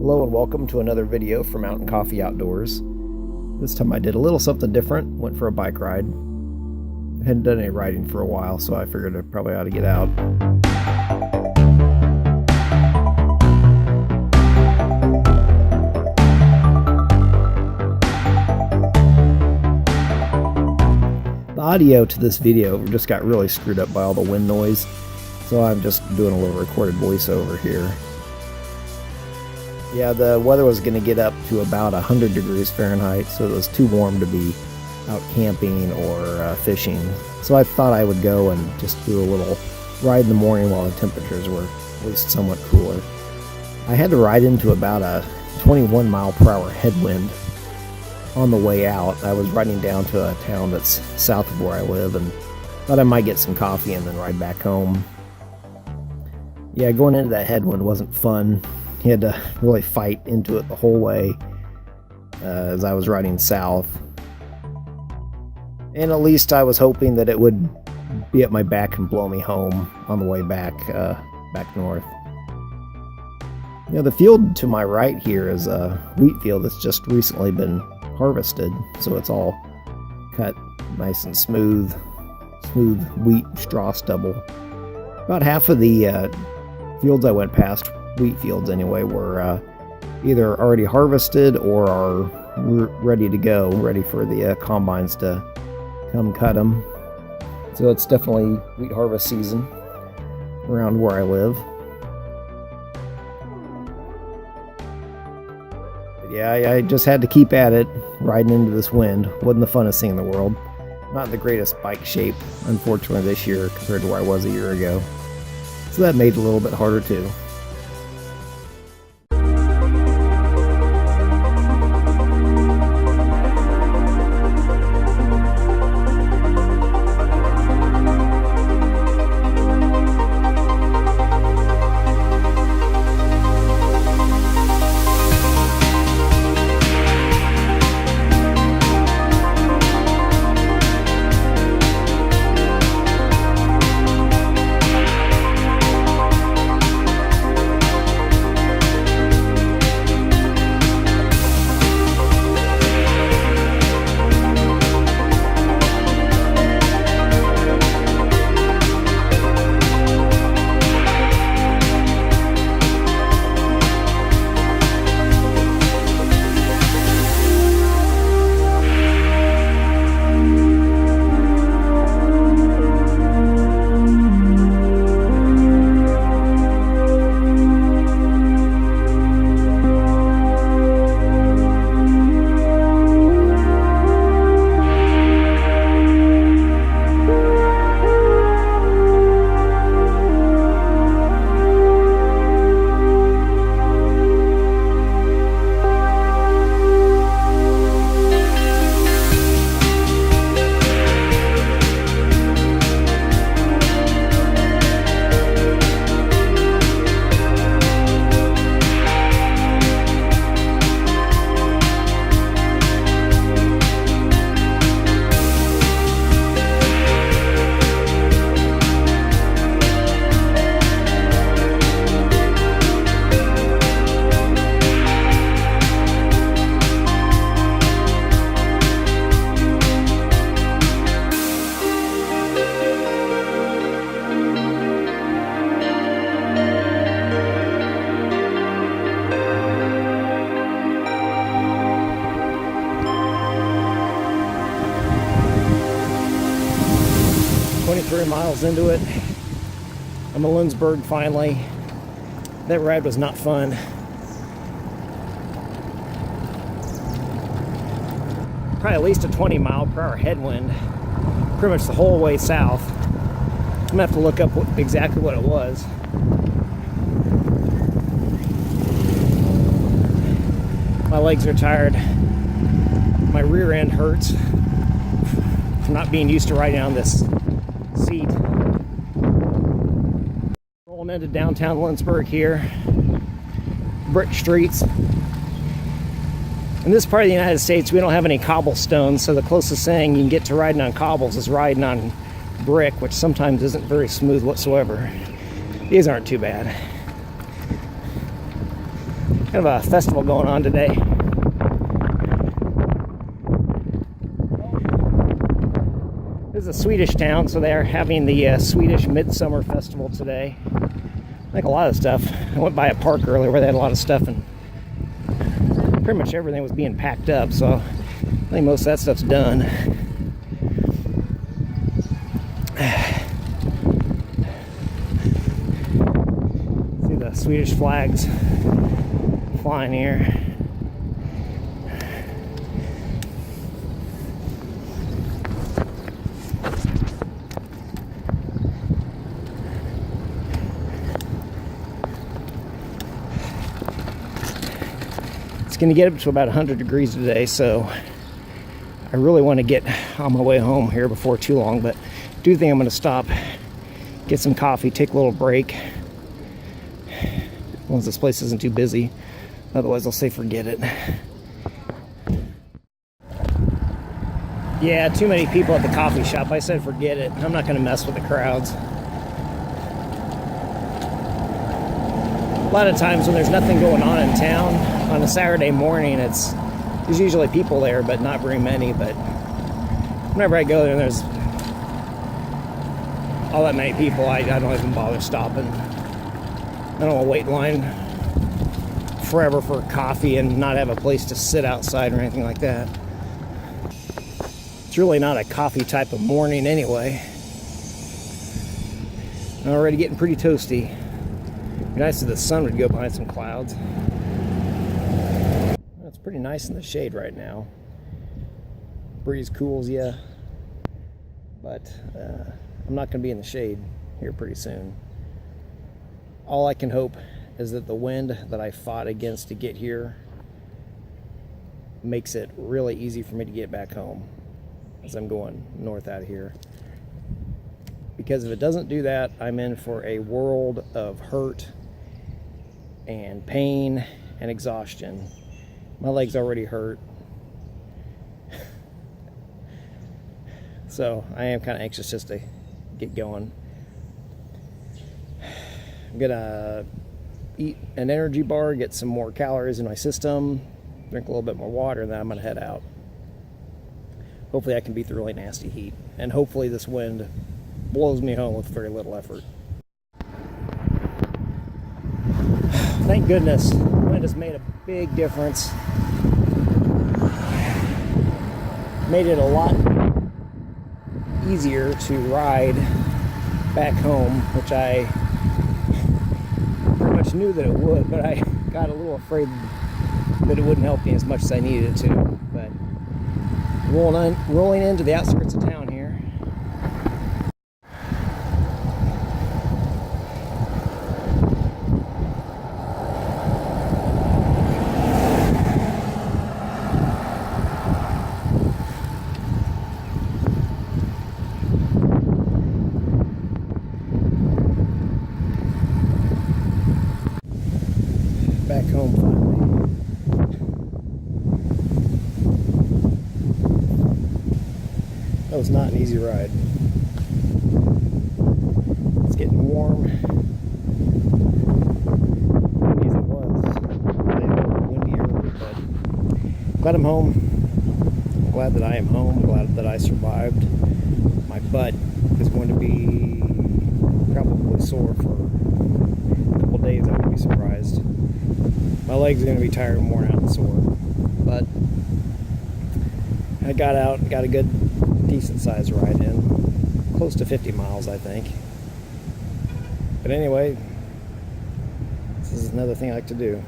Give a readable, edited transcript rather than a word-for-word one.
Hello and welcome to another video from Mountain Coffee Outdoors. This time I did a little something different, went for a bike ride. I hadn't done any riding for a while, so I figured I probably ought to get out. The audio to this video just got really screwed up by all the wind noise, so I'm just doing a little recorded voiceover here. Yeah, the weather was going to get up to about 100 degrees Fahrenheit, so it was too warm to be out camping or fishing. So I thought I would go and just do a little ride in the morning while the temperatures were at least somewhat cooler. I had to ride into about a 21 mile per hour headwind on the way out. I was riding down to a town that's south of where I live and thought I might get some coffee and then ride back home. Yeah, going into that headwind wasn't fun. He had to really fight into it the whole way as I was riding south. And at least I was hoping that it would be at my back and blow me home on the way back north. You know, the field to my right here is a wheat field that's just recently been harvested, so it's all cut nice and smooth wheat straw stubble. About half of the fields I went past, wheat fields anyway, were either already harvested or are ready to go, ready for the combines to come cut them. So it's definitely wheat harvest season around where I live. But yeah, I just had to keep at it, riding into this wind. Wasn't the funnest thing in the world. Not the greatest bike shape, unfortunately, this year compared to where I was a year ago. So that made it a little bit harder too. Miles into it. I'm in Lindsborg finally. That ride was not fun. Probably at least a 20 mile per hour headwind pretty much the whole way south. I'm gonna have to look up exactly what it was. My legs are tired. My rear end hurts from not being used to riding on this seat. Rolling into downtown Lindsborg here. Brick streets. In this part of the United States, we don't have any cobblestones, so the closest thing you can get to riding on cobbles is riding on brick, which sometimes isn't very smooth whatsoever. These aren't too bad. Kind of a festival going on today. This is a Swedish town, so they're having the Swedish Midsummer festival today. Like a lot of stuff. I went by a park earlier where they had a lot of stuff, and pretty much everything was being packed up, so I think most of that stuff's done. See the Swedish flags flying here. It's going to get up to about 100 degrees today, so I really want to get on my way home here before too long, but I do think I'm going to stop, get some coffee, take a little break, once this place isn't too busy. Otherwise, I'll say forget it. Yeah, too many people at the coffee shop. I said forget it. I'm not going to mess with the crowds. A lot of times when there's nothing going on in town, on a Saturday morning, there's usually people there, but not very many. But whenever I go there and there's all that many people, I don't even bother stopping. I don't want to wait in line forever for coffee and not have a place to sit outside or anything like that. It's really not a coffee type of morning anyway. I'm already getting pretty toasty. It'd be nice if the sun would go behind some clouds. Well, it's pretty nice in the shade right now. Breeze cools you, but I'm not going to be in the shade here pretty soon. All I can hope is that the wind that I fought against to get here makes it really easy for me to get back home as I'm going north out of here. Because if it doesn't do that, I'm in for a world of hurt and pain and exhaustion. My legs already hurt. So I am kind of anxious just to get going. I'm gonna eat an energy bar, get some more calories in my system, drink a little bit more water, and then I'm gonna head out. Hopefully I can beat the really nasty heat, and hopefully this wind blows me home with very little effort. Thank goodness, the wind has made a big difference. Made it a lot easier to ride back home, which I pretty much knew that it would, but I got a little afraid that it wouldn't help me as much as I needed it to. But rolling into the outskirts of town here. Back home finally. That was not an easy ride. It's getting warm. Windy as it was. Today was a little windy earlier, but glad I'm home. I'm glad that I am home. I'm glad that I survived. My butt is going to be probably sore for a couple days. I wouldn't be surprised. My legs are going to be tired and worn out and sore. But I got out and got a good, decent sized ride in. Close to 50 miles, I think. But anyway, this is another thing I like to do.